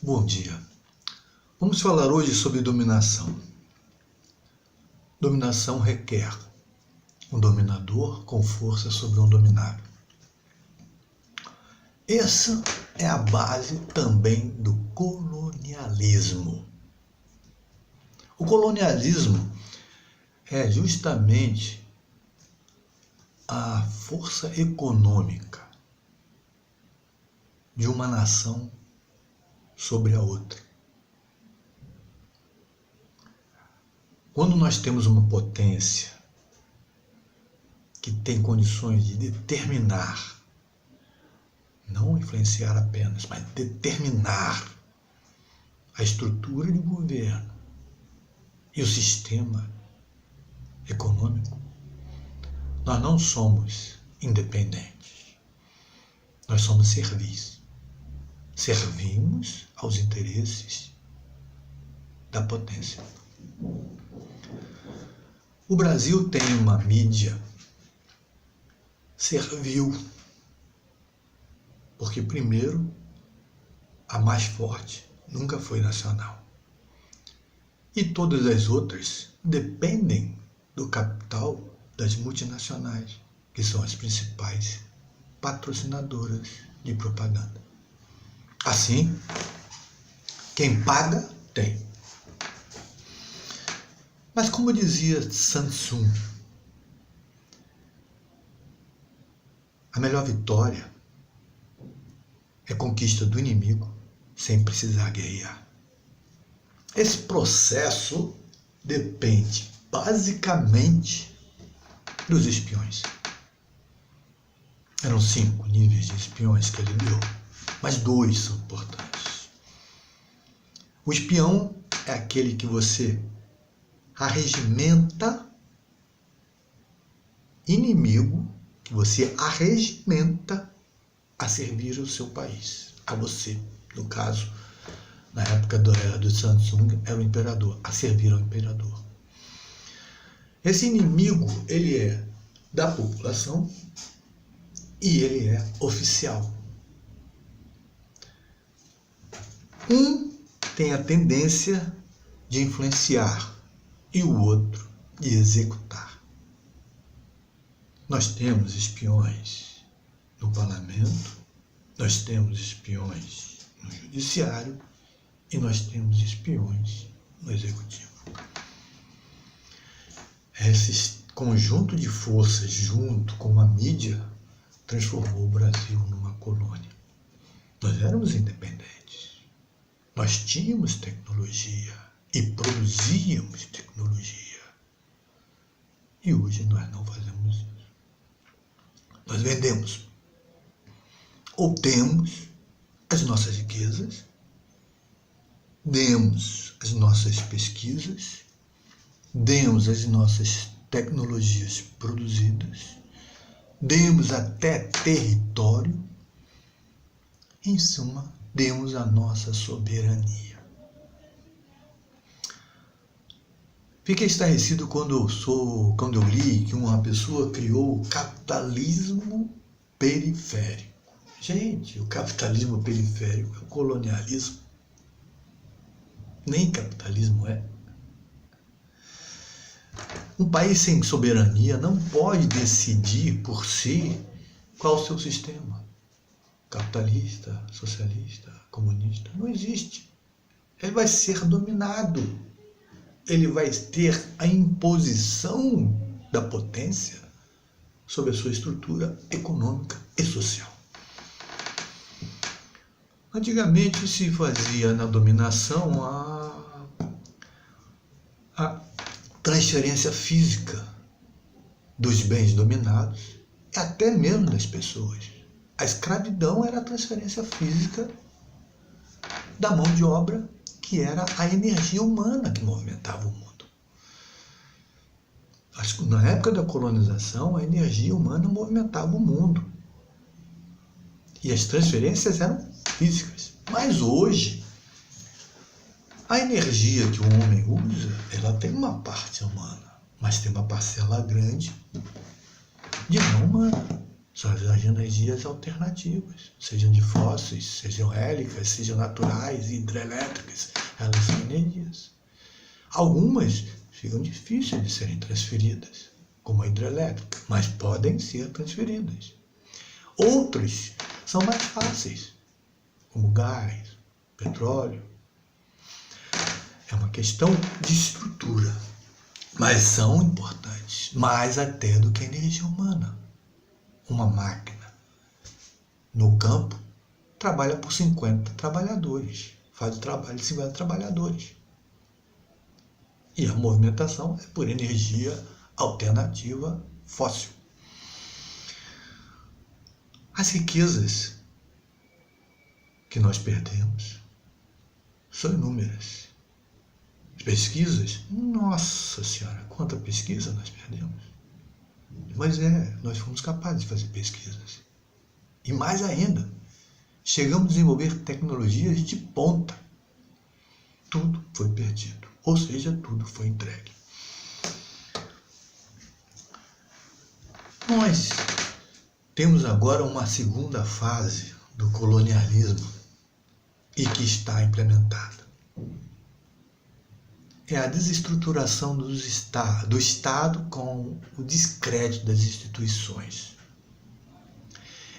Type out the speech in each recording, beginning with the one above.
Bom dia. Vamos falar hoje sobre dominação. Dominação requer um dominador com força sobre um dominado. Essa é a base também do colonialismo. O colonialismo é justamente a força econômica de uma nação sobre a outra. Quando nós temos uma potência que tem condições de determinar, não influenciar apenas, mas determinar a estrutura de governo e o sistema econômico, nós não somos independentes. Nós somos servis. Servimos aos interesses da potência. O Brasil tem uma mídia servil, porque primeiro, a mais forte nunca foi nacional. E todas as outras dependem do capital das multinacionais, que são as principais patrocinadoras de propaganda. Assim, quem paga, tem. Mas como dizia Sun Tzu, a melhor vitória é a conquista do inimigo sem precisar guerrear. Esse processo depende basicamente dos espiões. Eram 5 níveis de espiões que ele deu, mas 2 são importantes. O espião é aquele que você arregimenta inimigo, que você arregimenta a servir o seu país, a você. No caso, na época do Samsung, era o imperador, a servir ao imperador. Esse inimigo, ele é da população e ele é oficial. Um tem a tendência de influenciar e o outro de executar. Nós temos espiões no parlamento, nós temos espiões no judiciário e nós temos espiões no executivo. Esse conjunto de forças, junto com a mídia, transformou o Brasil numa colônia. Nós éramos independentes. Nós tínhamos tecnologia e produzíamos tecnologia. E hoje nós não fazemos isso. Nós vendemos. Ou temos as nossas riquezas, demos as nossas pesquisas, demos as nossas tecnologias produzidas, demos até território, em suma, demos a nossa soberania. Fiquei estarrecido quando eu li que uma pessoa criou o capitalismo periférico. Gente, o capitalismo periférico é o colonialismo. Nem capitalismo é. Um país sem soberania não pode decidir por si qual o seu sistema. Capitalista, socialista, comunista, não existe. Ele vai ser dominado. Ele vai ter a imposição da potência sobre a sua estrutura econômica e social. Antigamente se fazia na dominação a transferência física dos bens dominados e até mesmo das pessoas. A escravidão era a transferência física da mão de obra, que era a energia humana que movimentava o mundo. Na época da colonização, a energia humana movimentava o mundo. E as transferências eram físicas. Mas hoje, a energia que o homem usa, ela tem uma parte humana, mas tem uma parcela grande de não humana. São as energias alternativas, sejam de fósseis, sejam eólicas, sejam naturais, hidrelétricas, elas são energias. Algumas ficam difíceis de serem transferidas, como a hidrelétrica, mas podem ser transferidas. Outras são mais fáceis, como gás, petróleo. É uma questão de estrutura, mas são importantes, mais até do que a energia humana. Uma máquina no campo trabalha por 50 trabalhadores, faz o trabalho de 50 trabalhadores. E a movimentação é por energia alternativa fóssil. As riquezas que nós perdemos são inúmeras. As pesquisas, nossa senhora, quanta pesquisa nós perdemos. Mas nós fomos capazes de fazer pesquisas. E mais ainda, chegamos a desenvolver tecnologias de ponta. Tudo foi perdido, ou seja, tudo foi entregue. Nós temos agora uma segunda fase do colonialismo e que está implementada. É a desestruturação do Estado com o descrédito das instituições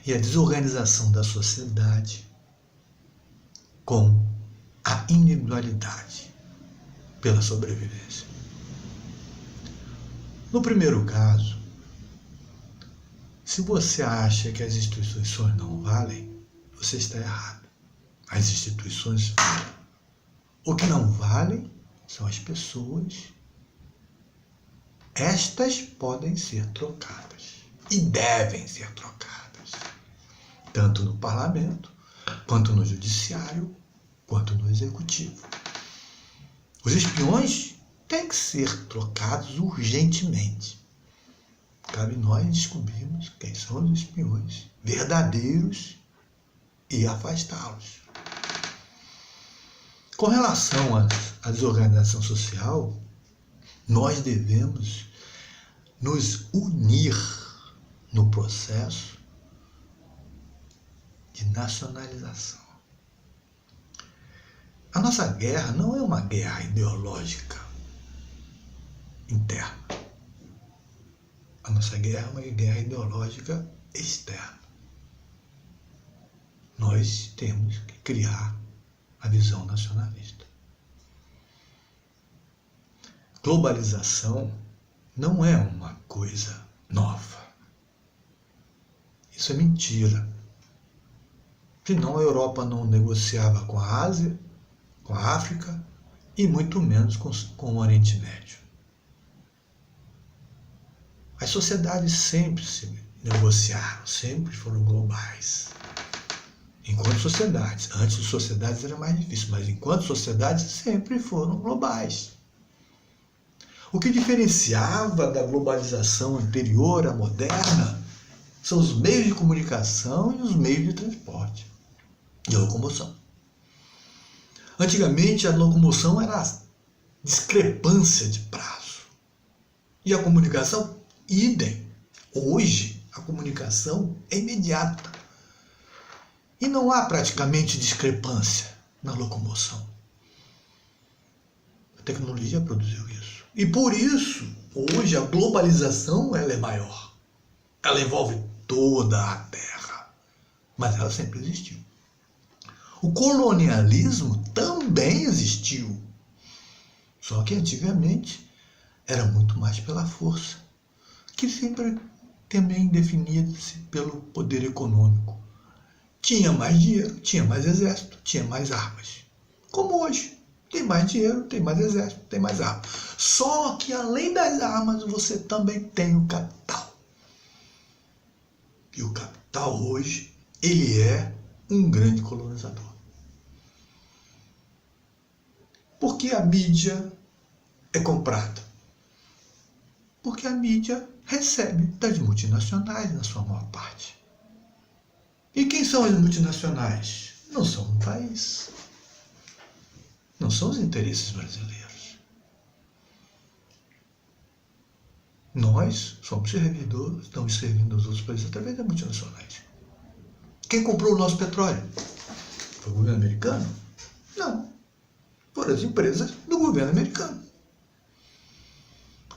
e a desorganização da sociedade com a individualidade pela sobrevivência. No primeiro caso, se você acha que as instituições não valem, você está errado. As instituições valem. O que não vale são as pessoas. Estas podem ser trocadas e devem ser trocadas, tanto no parlamento, quanto no judiciário, quanto no executivo. Os espiões têm que ser trocados urgentemente. Cabe nós descobrirmos quem são os espiões verdadeiros e afastá-los. Com relação à desorganização social, nós devemos nos unir no processo de nacionalização. A nossa guerra não é uma guerra ideológica interna. A nossa guerra é uma guerra ideológica externa. Nós temos que criar a visão nacionalista. Globalização não é uma coisa nova. Isso é mentira. Senão a Europa não negociava com a Ásia, com a África e muito menos com o Oriente Médio. As sociedades sempre se negociaram, sempre foram globais. Enquanto sociedades, antes de sociedades era mais difícil, mas enquanto sociedades sempre foram globais. O que diferenciava da globalização anterior à moderna são os meios de comunicação e os meios de transporte, de locomoção. Antigamente a locomoção era a discrepância de prazo e a comunicação, idem. Hoje a comunicação é imediata. E não há praticamente discrepância na locomoção. A tecnologia produziu isso. E por isso, hoje a globalização ela é maior. Ela envolve toda a Terra. Mas ela sempre existiu. O colonialismo também existiu. Só que antigamente era muito mais pela força, que sempre também definia-se pelo poder econômico. Tinha mais dinheiro, tinha mais exército, tinha mais armas. Como hoje, tem mais dinheiro, tem mais exército, tem mais armas. Só que além das armas, você também tem o capital. E o capital hoje, ele é um grande colonizador. Por que a mídia é comprada? Porque a mídia recebe das multinacionais na sua maior parte. E quem são as multinacionais? Não são um país. Não são os interesses brasileiros. Nós somos servidores, estamos servindo os outros países através das multinacionais. Quem comprou o nosso petróleo? Foi o governo americano? Não. Foram as empresas do governo americano.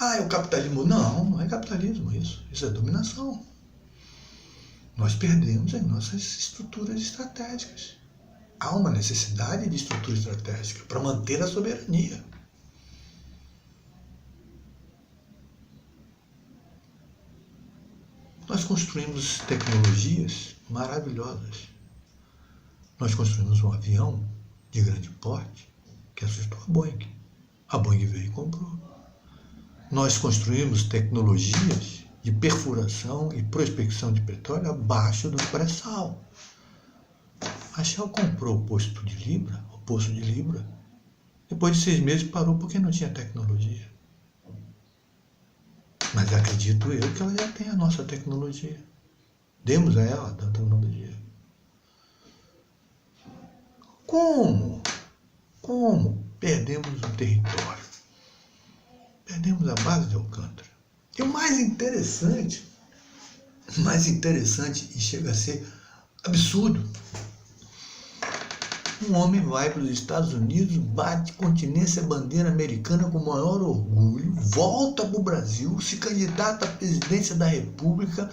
É o capitalismo. Não, não é capitalismo isso. Isso é dominação. Nós perdemos as nossas estruturas estratégicas. Há uma necessidade de estrutura estratégica para manter a soberania. Nós construímos tecnologias maravilhosas. Nós construímos um avião de grande porte que assustou a Boeing. A Boeing veio e comprou. Nós construímos tecnologias de perfuração e prospecção de petróleo abaixo do pré-sal. A Shell comprou o posto de Libra. Depois de 6 meses parou porque não tinha tecnologia. Mas acredito eu que ela já tem a nossa tecnologia. Demos a ela a tecnologia. Como perdemos o território? Perdemos a base de Alcântara. E o mais interessante, e chega a ser absurdo, um homem vai para os Estados Unidos, bate continência bandeira americana com o maior orgulho, volta para o Brasil, se candidata à presidência da República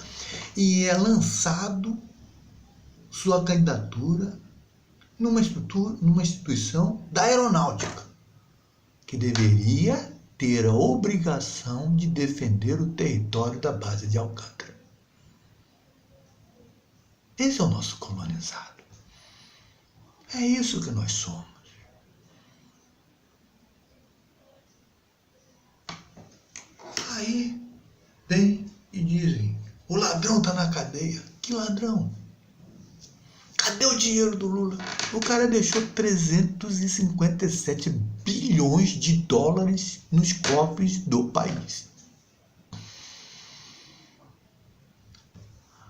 e é lançado sua candidatura numa instituição da aeronáutica, que deveria ter a obrigação de defender o território da base de Alcântara. Esse é o nosso colonizado. É isso que nós somos. Aí vem e dizem, o ladrão está na cadeia. Que ladrão? Cadê o dinheiro do Lula? O cara deixou 357 bilhões de dólares nos cofres do país.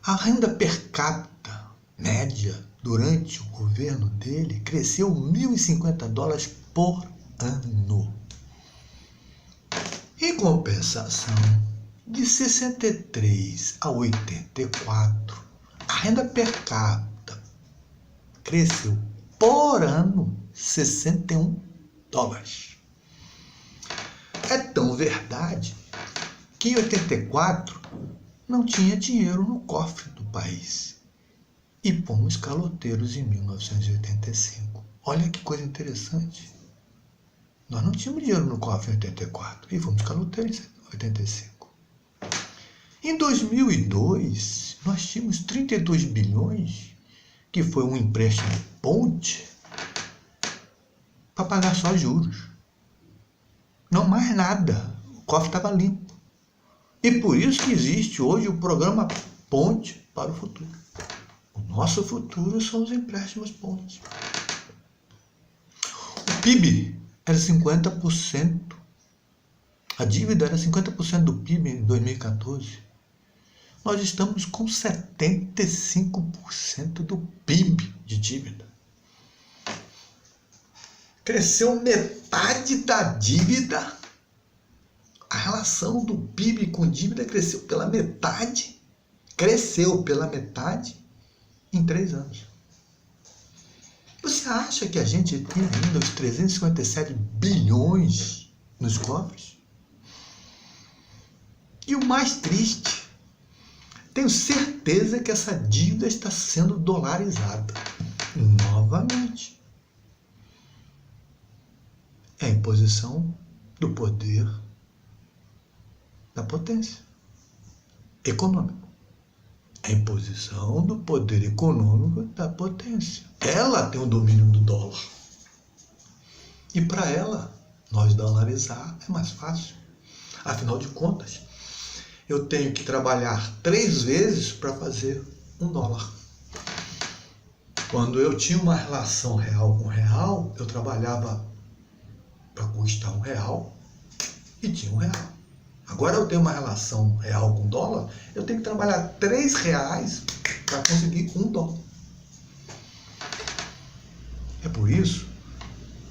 A renda per capita média durante o governo dele cresceu $1.050 por ano. Em compensação, de 63 a 84, a renda per capita cresceu por ano $61. É tão verdade que em 84 não tinha dinheiro no cofre do país. E fomos caloteiros em 1985. Olha que coisa interessante. Nós não tínhamos dinheiro no cofre em 84 e fomos caloteiros em 85. Em 2002, nós tínhamos 32 bilhões, que foi um empréstimo ponte, para pagar só juros. Não mais nada. O cofre estava limpo. E por isso que existe hoje o programa Ponte para o Futuro. O nosso futuro são os empréstimos pontes. O PIB era 50%. A dívida era 50% do PIB em 2014. Nós estamos com 75% do PIB de dívida. Cresceu metade da dívida. A relação do PIB com dívida cresceu pela metade. Em 3 anos. Você acha que a gente tem ainda os 357 bilhões nos cofres? E o mais triste, tenho certeza que essa dívida está sendo dolarizada. Novamente. É a imposição do poder da potência econômica. A imposição do poder econômico da potência. Ela tem o domínio do dólar. E para ela, nós dolarizar é mais fácil. Afinal de contas, eu tenho que trabalhar 3 vezes para fazer $1. Quando eu tinha uma relação real com real, eu trabalhava para custar R$1 e tinha R$1. Agora eu tenho uma relação real com dólar, eu tenho que trabalhar R$3 para conseguir $1. É por isso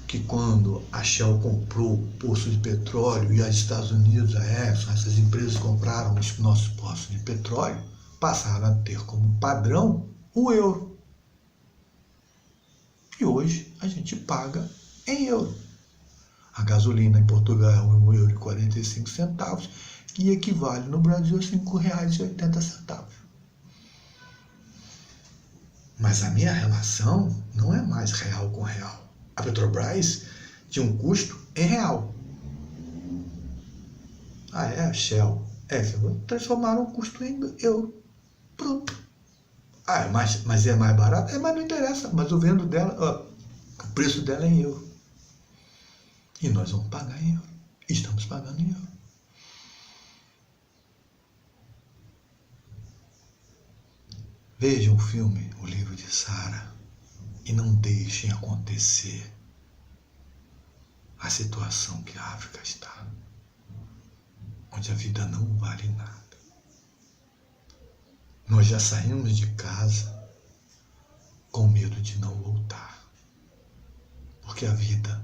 que que quando a Shell comprou o poço de petróleo e os Estados Unidos, a Exxon, essas empresas compraram os nossos poços de petróleo, passaram a ter como padrão o euro. E hoje a gente paga em euro. A gasolina em Portugal é €1,45, que equivale no Brasil a R$ 5,80. Mas a minha relação não é mais real com real. A Petrobras tinha um custo em real. Ah, é a Shell. Transformaram o custo em euro. Pronto. Ah, mas é mais barato? Mas não interessa. Mas o vendo dela, o preço dela é em euro. E nós vamos pagar em euro. Estamos pagando em euro. Vejam o filme O Livro de Sara e não deixem acontecer a situação que a África está, onde a vida não vale nada. Nós já saímos de casa com medo de não voltar, porque a vida